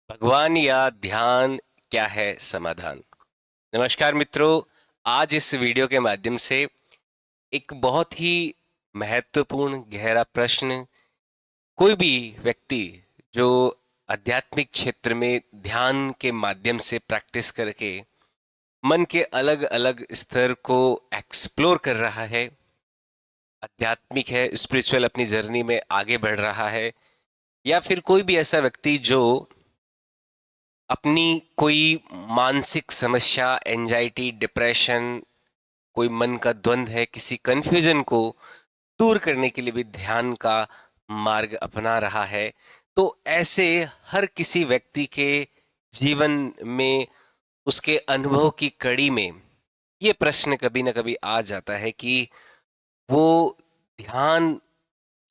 भगवान या ध्यान, क्या है समाधान। नमस्कार मित्रों। आज इस वीडियो के माध्यम से एक बहुत ही महत्वपूर्ण गहरा प्रश्न, कोई भी व्यक्ति जो आध्यात्मिक क्षेत्र में ध्यान के माध्यम से प्रैक्टिस करके मन के अलग अलग स्तर को एक्सप्लोर कर रहा है, आध्यात्मिक है, स्पिरिचुअल अपनी जर्नी में आगे बढ़ रहा है, या फिर कोई भी ऐसा व्यक्ति जो अपनी कोई मानसिक समस्या, एंजाइटी, डिप्रेशन, कोई मन का द्वंद है, किसी कंफ्यूजन को दूर करने के लिए भी ध्यान का मार्ग अपना रहा है। तो ऐसे हर किसी व्यक्ति के जीवन में, उसके अनुभव की कड़ी में ये प्रश्न कभी ना कभी आ जाता है कि वो ध्यान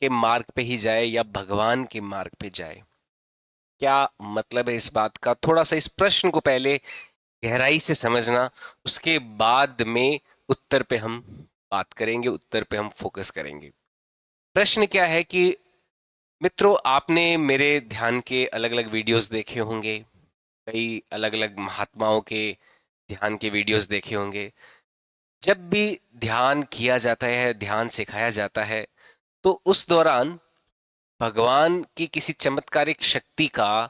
के मार्ग पे ही जाए या भगवान के मार्ग पे जाए। क्या मतलब है इस बात का? थोड़ा सा इस प्रश्न को पहले गहराई से समझना, उसके बाद में उत्तर पे हम बात करेंगे, उत्तर पे हम फोकस करेंगे। प्रश्न क्या है कि मित्रों, आपने मेरे ध्यान के अलग अलग वीडियोस देखे होंगे, कई अलग अलग महात्माओं के ध्यान के वीडियोस देखे होंगे। जब भी ध्यान किया जाता है, ध्यान सिखाया जाता है, तो उस दौरान भगवान की किसी चमत्कारिक शक्ति का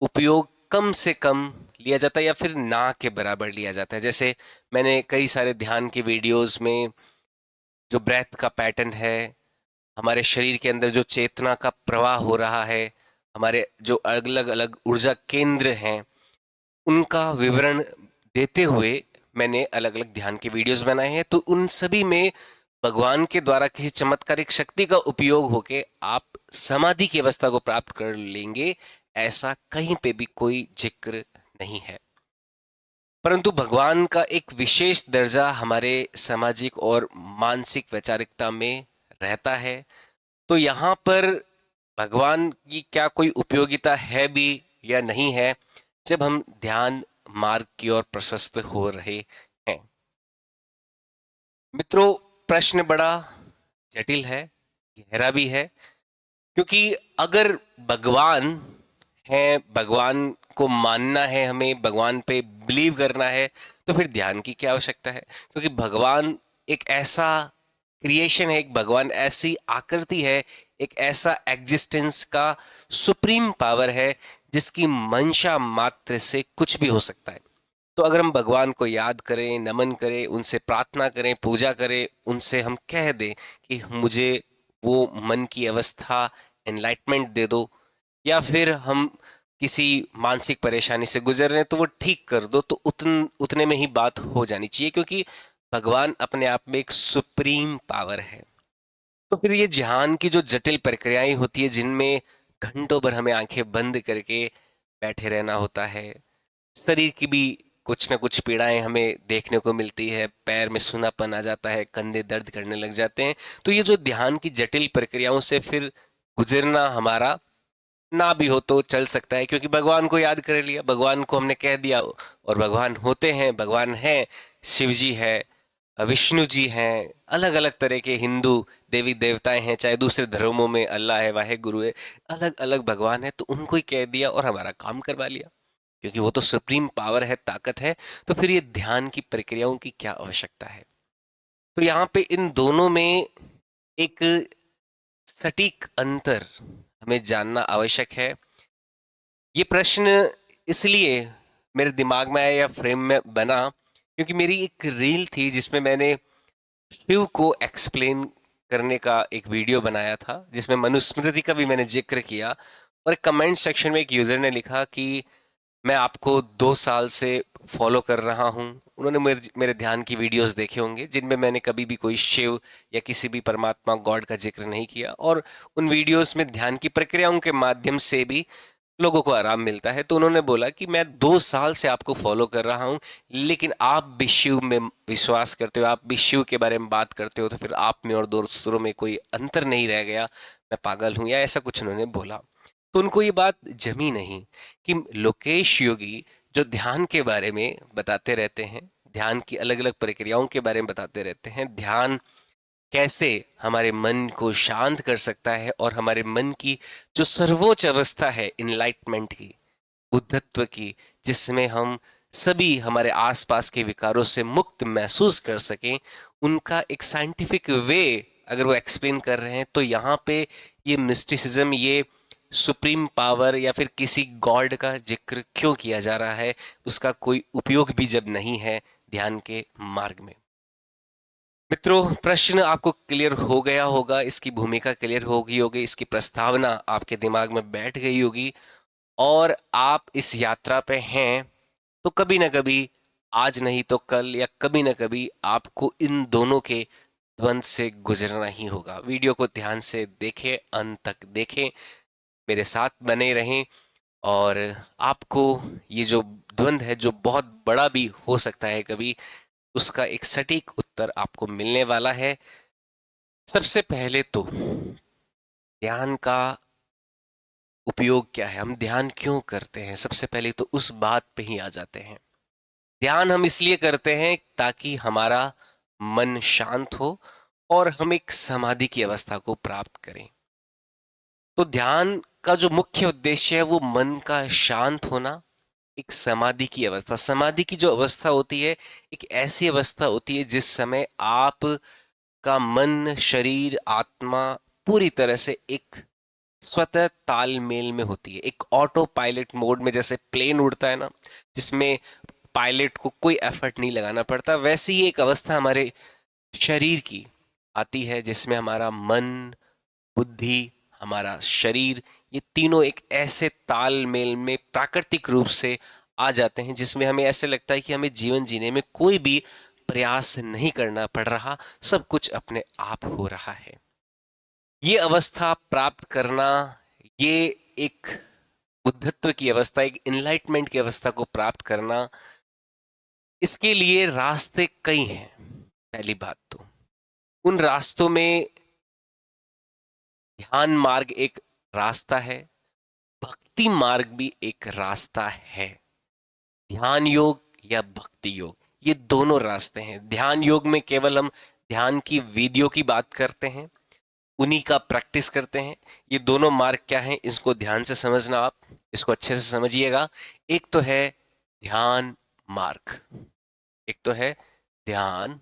उपयोग कम से कम लिया जाता है या फिर ना के बराबर लिया जाता है। जैसे मैंने कई सारे ध्यान के वीडियोस में जो ब्रेथ का पैटर्न है, हमारे शरीर के अंदर जो चेतना का प्रवाह हो रहा है, हमारे जो अलग अलग ऊर्जा केंद्र हैं, उनका विवरण देते हुए मैंने अलग अलग ध्यान के वीडियोस बनाए हैं। तो उन सभी में भगवान के द्वारा किसी चमत्कारिक शक्ति का उपयोग होके आप समाधि की अवस्था को प्राप्त कर लेंगे, ऐसा कहीं पे भी कोई जिक्र नहीं है। परंतु भगवान का एक विशेष दर्जा हमारे सामाजिक और मानसिक वैचारिकता में रहता है। तो यहाँ पर भगवान की क्या कोई उपयोगिता है भी या नहीं है, जब हम ध्यान मार्ग की ओर प्रशस्त हो रहे हैं। मित्रों, प्रश्न बड़ा जटिल है, गहरा भी है। क्योंकि अगर भगवान है, भगवान को मानना है, हमें भगवान पे बिलीव करना है, तो फिर ध्यान की क्या आवश्यकता है? क्योंकि भगवान एक ऐसा क्रिएशन है, एक भगवान ऐसी आकृति है, एक ऐसा एग्जिस्टेंस का सुप्रीम पावर है जिसकी मंशा मात्र से कुछ भी हो सकता है। तो अगर हम भगवान को याद करें, नमन करें, उनसे प्रार्थना करें, पूजा करें, उनसे हम कह दें कि मुझे वो मन की अवस्था, एनलाइटमेंट दे दो, या फिर हम किसी मानसिक परेशानी से गुजर रहे हैं तो वो ठीक कर दो, तो उतने में ही बात हो जानी चाहिए। क्योंकि भगवान अपने आप में एक सुप्रीम पावर है। तो फिर ये ध्यान की जो जटिल प्रक्रियाएं होती है, जिनमें घंटों भर हमें आंखें बंद करके बैठे रहना होता है, शरीर की भी कुछ ना कुछ पीड़ाएं हमें देखने को मिलती है, पैर में सूनापन आ जाता है, कंधे दर्द करने लग जाते हैं। तो ये जो ध्यान की जटिल प्रक्रियाओं से फिर गुजरना हमारा ना भी हो तो चल सकता है, क्योंकि भगवान को याद कर लिया, भगवान को हमने कह दिया, और भगवान होते हैं, भगवान हैं। शिव जी है, विष्णु जी हैं, अलग अलग तरह के हिंदू देवी देवताएं हैं, चाहे दूसरे धर्मों में अल्लाह है, वाहे गुरु है, अलग अलग भगवान है, तो उनको ही कह दिया और हमारा काम करवा लिया। क्योंकि वो तो सुप्रीम पावर है, ताकत है। तो फिर ये ध्यान की प्रक्रियाओं की क्या आवश्यकता है? तो यहाँ पे इन दोनों में एक सटीक अंतर हमें जानना आवश्यक है। ये प्रश्न इसलिए मेरे दिमाग में आया या फ्रेम में बना, क्योंकि मेरी एक रील थी जिसमें मैंने शिव को एक्सप्लेन करने का एक वीडियो बनाया था, जिसमें मनुस्मृति का भी मैंने जिक्र किया। और कमेंट सेक्शन में एक यूजर ने लिखा कि मैं आपको 2 साल से फॉलो कर रहा हूँ। उन्होंने मेरे ध्यान की वीडियोस देखे होंगे, जिनमें मैंने कभी भी कोई शिव या किसी भी परमात्मा गॉड का जिक्र नहीं किया, और उन वीडियोस में ध्यान की प्रक्रियाओं के माध्यम से भी लोगों को आराम मिलता है। तो उन्होंने बोला कि मैं 2 साल से आपको फॉलो कर रहा हूँ, लेकिन आप भी शिव में विश्वास करते हो, आप भी शिव के बारे में बात करते हो, तो फिर आप में और दूसरों में कोई अंतर नहीं रह गया, मैं पागल हूँ, या ऐसा कुछ उन्होंने बोला। तो उनको ये बात जमी नहीं कि लोकेश योगी जो ध्यान के बारे में बताते रहते हैं, ध्यान की अलग अलग प्रक्रियाओं के बारे में बताते रहते हैं, ध्यान कैसे हमारे मन को शांत कर सकता है और हमारे मन की जो सर्वोच्च अवस्था है इनलाइटमेंट की, बुद्धत्व की, जिसमें हम सभी हमारे आसपास के विकारों से मुक्त महसूस कर सकें, उनका एक साइंटिफिक वे अगर वो एक्सप्लेन कर रहे हैं, तो यहाँ पे ये मिस्टिसिज्म, ये सुप्रीम पावर या फिर किसी गॉड का जिक्र क्यों किया जा रहा है, उसका कोई उपयोग भी जब नहीं है ध्यान के मार्ग में। मित्रों, प्रश्न आपको क्लियर हो गया होगा, इसकी भूमिका क्लियर हो गई होगी, इसकी प्रस्तावना आपके दिमाग में बैठ गई होगी, और आप इस यात्रा पे हैं तो कभी ना कभी, आज नहीं तो कल, या कभी ना कभी आपको इन दोनों के द्वंद से गुजरना ही होगा। वीडियो को ध्यान से देखें, अंत तक देखें, मेरे साथ बने रहें, और आपको ये जो द्वंद है, जो बहुत बड़ा भी हो सकता है कभी, उसका एक सटीक उत्तर आपको मिलने वाला है। सबसे पहले तो ध्यान का उपयोग क्या है, हम ध्यान क्यों करते हैं, सबसे पहले तो उस बात पे ही आ जाते हैं। ध्यान हम इसलिए करते हैं ताकि हमारा मन शांत हो और हम एक समाधि की अवस्था को प्राप्त करें। तो ध्यान का जो मुख्य उद्देश्य है वो मन का शांत होना, एक समाधि की अवस्था। समाधि की जो अवस्था होती है, एक ऐसी अवस्था होती है जिस समय आप का मन, शरीर, आत्मा पूरी तरह से एक स्वतः तालमेल में होती है, एक ऑटो पायलट मोड में। जैसे प्लेन उड़ता है ना, जिसमें पायलट को कोई एफर्ट नहीं लगाना पड़ता, वैसी ही एक अवस्था हमारे शरीर की आती है, जिसमें हमारा मन, बुद्धि, हमारा शरीर, ये तीनों एक ऐसे तालमेल में प्राकृतिक रूप से आ जाते हैं, जिसमें हमें ऐसे लगता है कि हमें जीवन जीने में कोई भी प्रयास नहीं करना पड़ रहा, सब कुछ अपने आप हो रहा है। ये अवस्था प्राप्त करना, ये एक बुद्धत्व की अवस्था, एक इनलाइटमेंट की अवस्था को प्राप्त करना, इसके लिए रास्ते कई हैं। पहली बात तो उन रास्तों में ध्यान मार्ग एक रास्ता है, भक्ति मार्ग भी एक रास्ता है। ध्यान योग या भक्ति योग, ये दोनों रास्ते हैं। ध्यान योग में केवल हम ध्यान की विधियों की बात करते हैं, उन्हीं का प्रैक्टिस करते हैं। ये दोनों मार्ग क्या हैं, इसको ध्यान से समझना, आप इसको अच्छे से समझिएगा। एक तो है ध्यान मार्ग, एक तो है ध्यान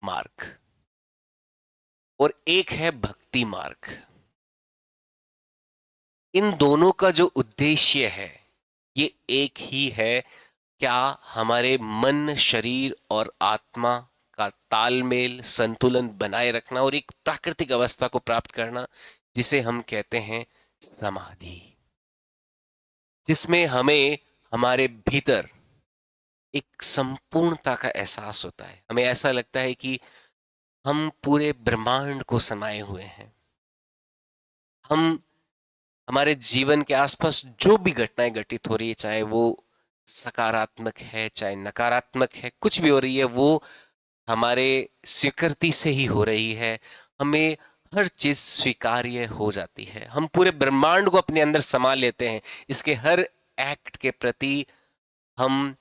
मार्ग, और एक है भक्ति मार्ग। इन दोनों का जो उद्देश्य है ये एक ही है, क्या हमारे मन, शरीर और आत्मा का तालमेल, संतुलन बनाए रखना और एक प्राकृतिक अवस्था को प्राप्त करना, जिसे हम कहते हैं समाधि, जिसमें हमें हमारे भीतर एक संपूर्णता का एहसास होता है। हमें ऐसा लगता है कि हम पूरे ब्रह्मांड को समाये हुए हैं। हम हमारे जीवन के आसपास जो भी घटनाएं घटित हो रही है, चाहे वो सकारात्मक है चाहे नकारात्मक है, कुछ भी हो रही है, वो हमारे स्वीकृति से ही हो रही है। हमें हर चीज स्वीकार्य हो जाती है, हम पूरे ब्रह्मांड को अपने अंदर समा लेते हैं। इसके हर एक्ट के प्रति हम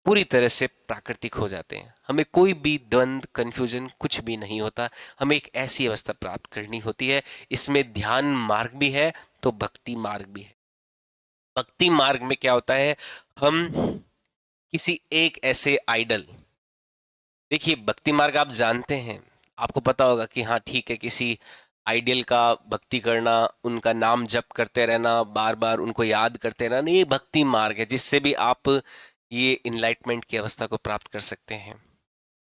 पूरी तरह से प्राकृतिक हो जाते हैं, हमें कोई भी द्वंद, कंफ्यूजन कुछ भी नहीं होता। हमें एक ऐसी अवस्था प्राप्त करनी होती है। इसमें ध्यान मार्ग भी है तो भक्ति मार्ग भी है। भक्ति मार्ग में क्या होता है, हम किसी एक ऐसे आइडल, देखिए भक्ति मार्ग आप जानते हैं, आपको पता होगा कि हाँ ठीक है, किसी आइडियल का भक्ति करना, उनका नाम जप करते रहना, बार बार उनको याद करते रहना, ये भक्ति मार्ग है, जिससे भी आप ये इनलाइटमेंट की अवस्था को प्राप्त कर सकते हैं।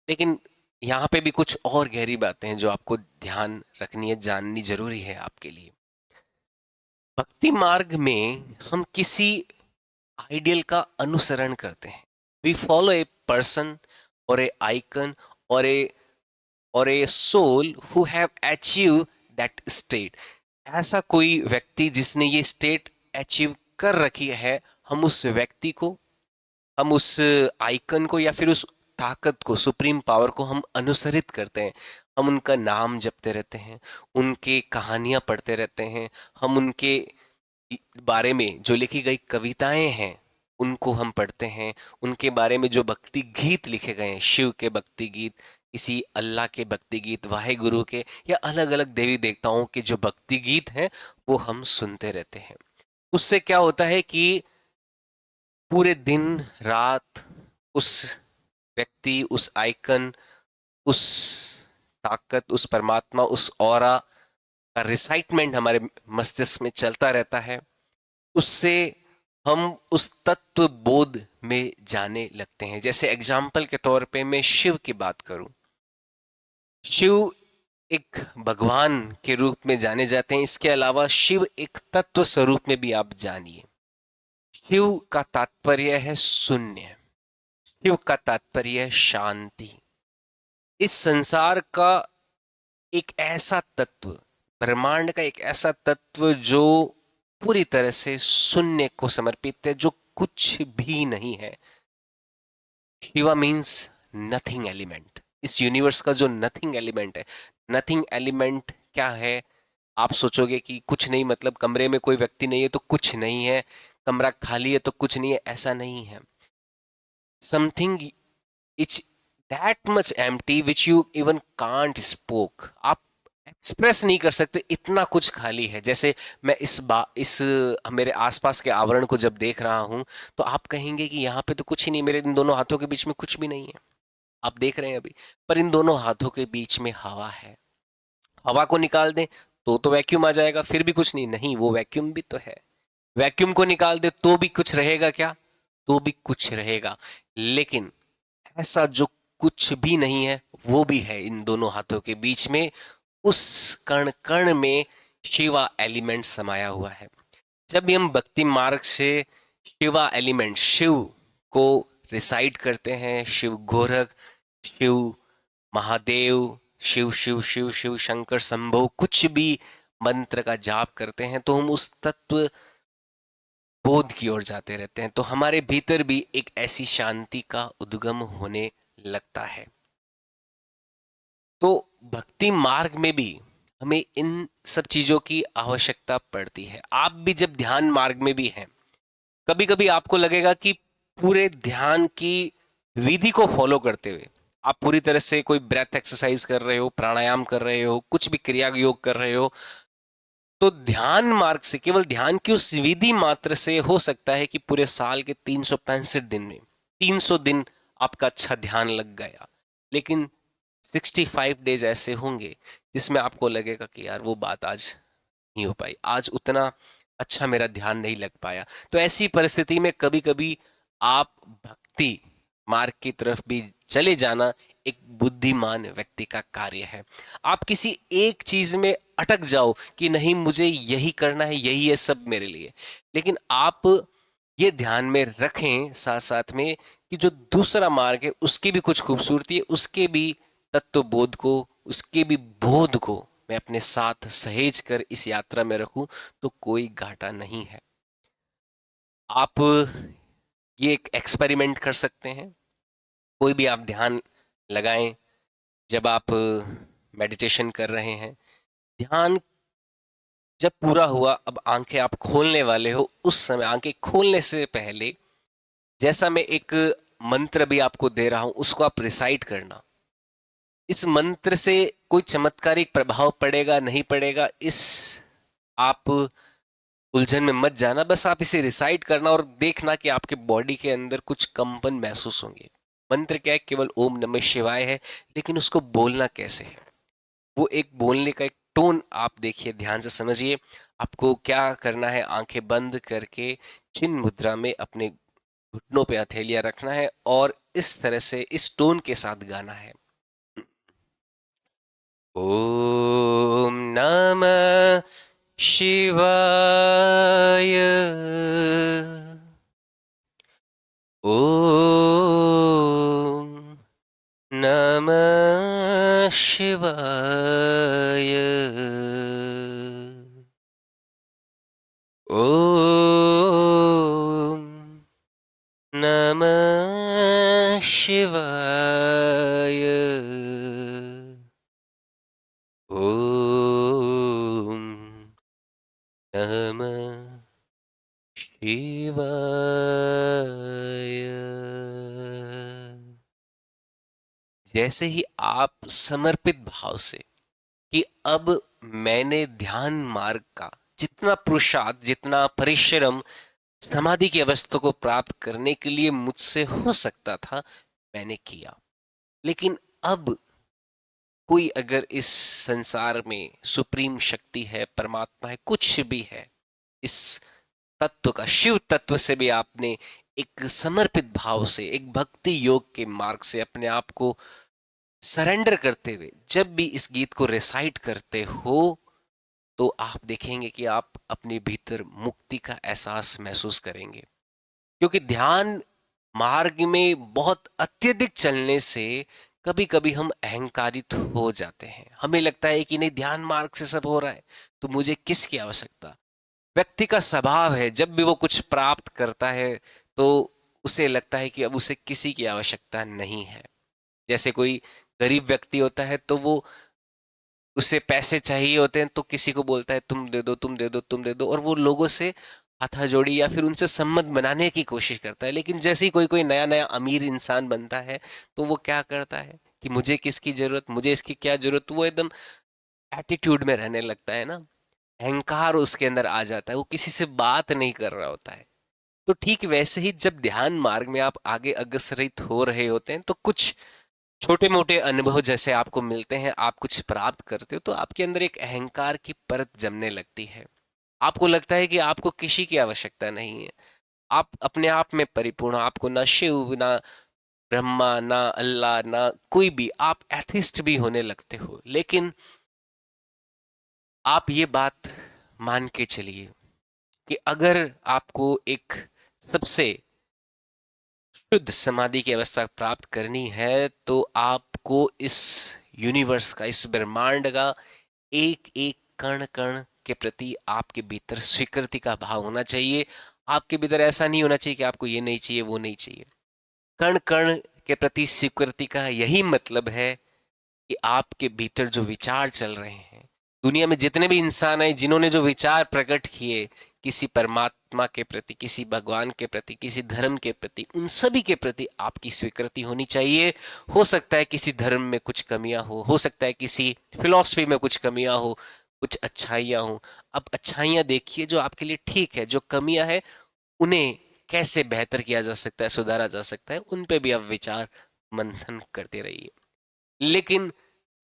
लेकिन यहाँ पे भी कुछ और गहरी बातें हैं जो आपको ध्यान रखनी है, जाननी जरूरी है आपके लिए। भक्ति मार्ग में हम किसी आइडियल का अनुसरण करते हैं। वी फॉलो ए पर्सन और ए आइकन और a soul who have achieve that state. ऐसा कोई व्यक्ति जिसने ये स्टेट अचीव कर रखी है, हम उस व्यक्ति को, हम उस आइकन को या फिर उस ताकत को, सुप्रीम पावर को हम अनुसरित करते हैं। हम उनका नाम जपते रहते हैं, उनके कहानियां पढ़ते रहते हैं, हम उनके बारे में जो लिखी गई कविताएं हैं उनको हम पढ़ते हैं, उनके बारे में जो भक्ति गीत लिखे गए हैं, शिव के भक्ति गीत, किसी अल्लाह के भक्ति गीत, वाहे गुरु के, या अलग अलग देवी देवताओं के जो भक्ति गीत हैं, वो हम सुनते रहते हैं। उससे क्या होता है कि पूरे दिन रात उस व्यक्ति, उस आइकन, उस ताकत, उस परमात्मा, उस ऑरा का रिसाइटमेंट हमारे मस्तिष्क में चलता रहता है। उससे हम उस तत्व बोध में जाने लगते हैं। जैसे एग्जाम्पल के तौर पे मैं शिव की बात करूं, शिव एक भगवान के रूप में जाने जाते हैं। इसके अलावा शिव एक तत्व स्वरूप में भी आप जानिए। शिव का तात्पर्य है शून्य, शिव का तात्पर्य है शांति। इस संसार का एक ऐसा तत्व, ब्रह्मांड का एक ऐसा तत्व जो पूरी तरह से शून्य को समर्पित है, जो कुछ भी नहीं है। Shiva means nothing element. इस यूनिवर्स का जो नथिंग एलिमेंट है, नथिंग एलिमेंट क्या है? आप सोचोगे कि कुछ नहीं, मतलब कमरे में कोई व्यक्ति नहीं है तो कुछ नहीं है, कमरा खाली है तो कुछ नहीं है, ऐसा नहीं है। Something etch that much empty which you even can't spoke. आप एक्सप्रेस नहीं कर सकते, इतना कुछ खाली है। जैसे मैं इस मेरे आसपास के आवरण को जब देख रहा हूं, तो आप कहेंगे कि यहाँ पे तो कुछ ही नहीं, मेरे इन दोनों हाथों के बीच में कुछ भी नहीं है। आप देख रहे हैं अभी, पर इन दोनों हाथों के बीच में हवा है। हवा को निकाल दें तो वैक्यूम आ जाएगा, फिर भी कुछ नहीं। नहीं, वो वैक्यूम भी तो है। वैक्यूम को निकाल दे तो भी कुछ रहेगा क्या? तो भी कुछ रहेगा। लेकिन ऐसा जो कुछ भी नहीं है, वो भी है इन दोनों हाथों के बीच में। उस कण कण में शिवा एलिमेंट समाया हुआ है। जब भी हम भक्ति मार्ग से शिवा एलिमेंट, शिव को रिसाइट करते हैं, शिव गोरख, शिव महादेव, शिव शिव शिव शिव शंकर शंभो, कुछ भी मंत्र का जाप करते हैं, तो हम उस तत्व बोध की ओर जाते रहते हैं। तो हमारे भीतर भी एक ऐसी शांति का उद्गम होने लगता है। तो भक्ति मार्ग में भी हमें इन सब चीजों की आवश्यकता पड़ती है। आप भी जब ध्यान मार्ग में भी हैं, कभी कभी आपको लगेगा कि पूरे ध्यान की विधि को फॉलो करते हुए आप पूरी तरह से कोई ब्रेथ एक्सरसाइज कर रहे हो, प्राणायाम कर रहे हो, कुछ भी क्रिया योग कर रहे हो, तो ध्यान मार्ग से, केवल ध्यान की उस विधि मात्र से हो सकता है कि पूरे साल के 365 दिन में 300 दिन आपका अच्छा ध्यान लग गया। लेकिन 65 डेज ऐसे होंगे जिसमें आपको लगेगा कि यार वो बात आज नहीं हो पाई, आज उतना अच्छा मेरा ध्यान नहीं लग पाया। तो ऐसी परिस्थिति में कभी कभी आप भक्ति मार्ग की तरफ भी चले जाना एक बुद्धिमान व्यक्ति का कार्य है। आप किसी एक चीज में अटक जाओ कि नहीं, मुझे यही करना है, यही है सब मेरे लिए, लेकिन आप ये ध्यान में रखें साथ साथ में कि जो दूसरा मार्ग है उसकी भी कुछ खूबसूरती है, उसके भी तत्व बोध को, उसके भी बोध को मैं अपने साथ सहेज कर इस यात्रा में रखूं, तो कोई घाटा नहीं है। आप ये एक एक्सपेरिमेंट कर सकते हैं। कोई भी आप ध्यान लगाएं, जब आप मेडिटेशन कर रहे हैं, ध्यान जब पूरा हुआ, अब आंखें आप खोलने वाले हो, उस समय आंखें खोलने से पहले जैसा मैं एक मंत्र भी आपको दे रहा हूं, उसको आप रिसाइट करना। इस मंत्र से कोई चमत्कारिक प्रभाव पड़ेगा नहीं पड़ेगा, इस आप उलझन में मत जाना। बस आप इसे रिसाइट करना और देखना कि आपके बॉडी के अंदर कुछ कंपन महसूस होंगे। मंत्र क्या है? केवल ओम नमः शिवाय है, लेकिन उसको बोलना कैसे है, वो एक बोलने का एक टोन आप देखिए, ध्यान से समझिए। आपको क्या करना है? आंखें बंद करके चिन्ह मुद्रा में अपने घुटनों पे हथेलियां रखना है और इस तरह से इस टोन के साथ गाना है। ओम नमः शिवाय, ओम नमः शिवाय, ओम नमः शिवाय, ओम नमः शिवाय। जैसे ही आप समर्पित भाव से कि अब मैंने ध्यान मार्ग का जितना पुरुषार्थ, जितना परिश्रम समाधि की अवस्था को प्राप्त करने के लिए मुझसे हो सकता था, मैंने किया। लेकिन अब कोई अगर इस संसार में सुप्रीम शक्ति है, परमात्मा है, कुछ भी है, इस तत्व का, शिव तत्व से भी आपने एक समर्पित भाव से, एक भक्ति योग के मार्ग से अपने आप को सरेंडर करते हुए जब भी इस गीत को रिसाइट करते हो, तो आप देखेंगे कि आप अपने भीतर मुक्ति का एहसास महसूस करेंगे। क्योंकि ध्यान मार्ग में बहुत अत्यधिक चलने से कभी कभी हम अहंकारित हो जाते हैं। हमें लगता है कि नहीं, ध्यान मार्ग से सब हो रहा है, तो मुझे किसकी आवश्यकता। व्यक्ति का स्वभाव है, जब भी वो कुछ प्राप्त करता है तो उसे लगता है कि अब उसे किसी की आवश्यकता नहीं है। जैसे कोई गरीब व्यक्ति होता है तो वो, उसे पैसे चाहिए होते हैं तो किसी को बोलता है तुम दे दो, तुम दे दो, तुम दे दो, और वो लोगों से हाथाजोड़ी या फिर उनसे संबंध बनाने की कोशिश करता है। लेकिन जैसे ही कोई कोई नया नया अमीर इंसान बनता है तो वो क्या करता है कि मुझे किसकी जरूरत, मुझे इसकी क्या जरूरत, वो एकदम एटीट्यूड में रहने लगता है ना, अहंकार उसके अंदर आ जाता है, वो किसी से बात नहीं कर रहा होता है। तो ठीक वैसे ही जब ध्यान मार्ग में आप आगे अग्रसरित हो रहे होते हैं तो कुछ छोटे मोटे अनुभव जैसे आपको मिलते हैं, आप कुछ प्राप्त करते हो, तो आपके अंदर एक अहंकार की परत जमने लगती है। आपको लगता है कि आपको किसी की आवश्यकता नहीं है, आप अपने आप में परिपूर्ण हो, आपको ना शिव, ना ब्रह्मा, ना अल्लाह, ना कोई भी, आप एथिस्ट भी होने लगते हो। लेकिन आप ये बात मान के चलिए कि अगर आपको एक सबसे शुद्ध समाधि की अवस्था प्राप्त करनी है तो आपको इस यूनिवर्स का, इस ब्रह्मांड का एक एक कण कण के प्रति आपके भीतर स्वीकृति का भाव होना चाहिए। आपके भीतर ऐसा नहीं होना चाहिए कि आपको ये नहीं चाहिए, वो नहीं चाहिए। कण कण के प्रति स्वीकृति का यही मतलब है कि आपके भीतर जो विचार चल रहे हैं, दुनिया में जितने भी इंसान हैं जिन्होंने जो विचार प्रकट किए किसी परमात्मा के प्रति, किसी भगवान के प्रति, किसी धर्म के प्रति, उन सभी के प्रति आपकी स्वीकृति होनी चाहिए। हो सकता है किसी धर्म में कुछ कमियां हो सकता है किसी फिलॉसफी में कुछ कमियां हो, कुछ अच्छाइयां हो। अब अच्छाइयां देखिए जो आपके लिए ठीक है, जो कमियां हैं उन्हें कैसे बेहतर किया जा सकता है, सुधारा जा सकता है, उन पे भी आप विचार मंथन करते रहिए। लेकिन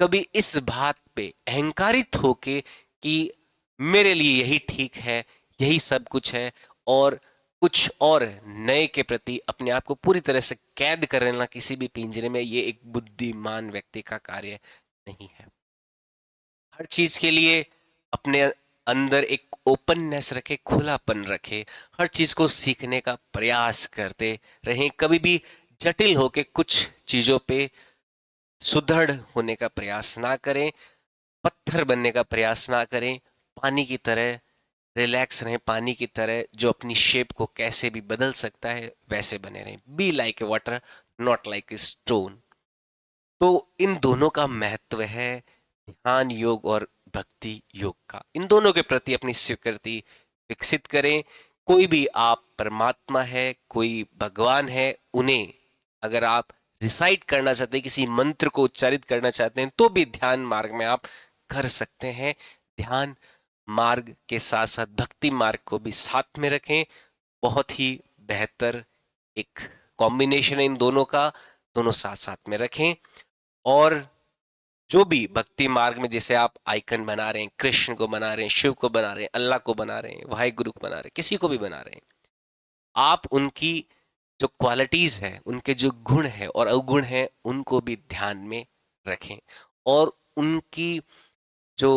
कभी इस बात पे अहंकारित होके कि मेरे लिए यही ठीक है, यही सब कुछ है, और कुछ और नए के प्रति अपने आप को पूरी तरह से कैद कर लेना किसी भी पिंजरे में, ये एक बुद्धिमान व्यक्ति का कार्य नहीं है। हर चीज के लिए अपने अंदर एक ओपननेस रखे, खुलापन रखे, हर चीज को सीखने का प्रयास करते रहें। कभी भी जटिल होके कुछ चीजों पे सुदृढ़ होने का प्रयास ना करें, पत्थर बनने का प्रयास ना करें। पानी की तरह रिलैक्स रहें, पानी की तरह जो अपनी शेप को कैसे भी बदल सकता है वैसे बने रहें। Be like a water, not like a stone. तो इन दोनों का महत्व है ध्यान योग और भक्ति योग का। इन दोनों के प्रति अपनी स्वीकृति विकसित करें। कोई भी, आप परमात्मा है, कोई भगवान है, उन्हें अगर आप रिसाइट करना चाहते हैं, किसी मंत्र को उच्चारित करना चाहते हैं, तो भी ध्यान मार्ग में आप कर सकते हैं। ध्यान मार्ग के साथ साथ भक्ति मार्ग को भी साथ में रखें। बहुत ही बेहतर एक कॉम्बिनेशन है इन दोनों का, दोनों साथ साथ में रखें। और जो भी भक्ति मार्ग में जैसे आप आइकन बना रहे हैं, कृष्ण को बना रहे हैं, शिव को बना रहे हैं, अल्लाह को बना रहे हैं, वाहे गुरु को बना रहे हैं, किसी को भी बना रहे हैं, आप उनकी जो क्वालिटीज है, उनके जो गुण है और अवगुण है, उनको भी ध्यान में रखें। और उनकी जो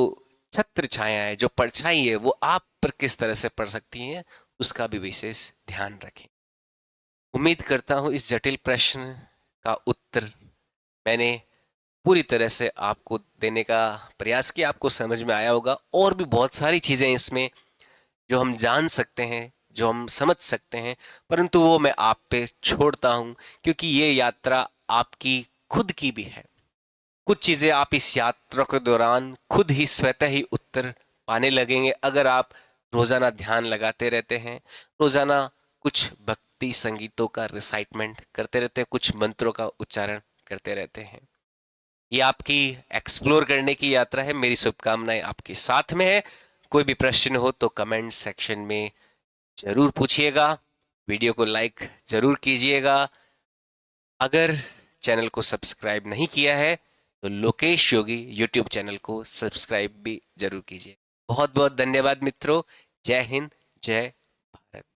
छत्र छाया है, जो परछाई है, वो आप पर किस तरह से पड़ सकती है, उसका भी विशेष ध्यान रखें। उम्मीद करता हूं इस जटिल प्रश्न का उत्तर मैंने पूरी तरह से आपको देने का प्रयास किया, आपको समझ में आया होगा। और भी बहुत सारी चीजें इसमें जो हम जान सकते हैं, जो हम समझ सकते हैं, परंतु वो मैं आप पे छोड़ता हूं, क्योंकि ये यात्रा आपकी खुद की भी है। कुछ चीजें आप इस यात्रा के दौरान खुद ही स्वतः ही उत्तर पाने लगेंगे अगर आप रोजाना ध्यान लगाते रहते हैं, रोजाना कुछ भक्ति संगीतों का रिसाइटमेंट करते रहते हैं, कुछ मंत्रों का उच्चारण करते रहते हैं। ये आपकी एक्सप्लोर करने की यात्रा है। मेरी शुभकामनाएं आपके साथ में है। कोई भी प्रश्न हो तो कमेंट सेक्शन में जरूर पूछिएगा। वीडियो को लाइक जरूर कीजिएगा। अगर चैनल को सब्सक्राइब नहीं किया है तो लोकेश योगी यूट्यूब चैनल को सब्सक्राइब भी जरूर कीजिए। बहुत बहुत धन्यवाद मित्रों। जय हिंद, जय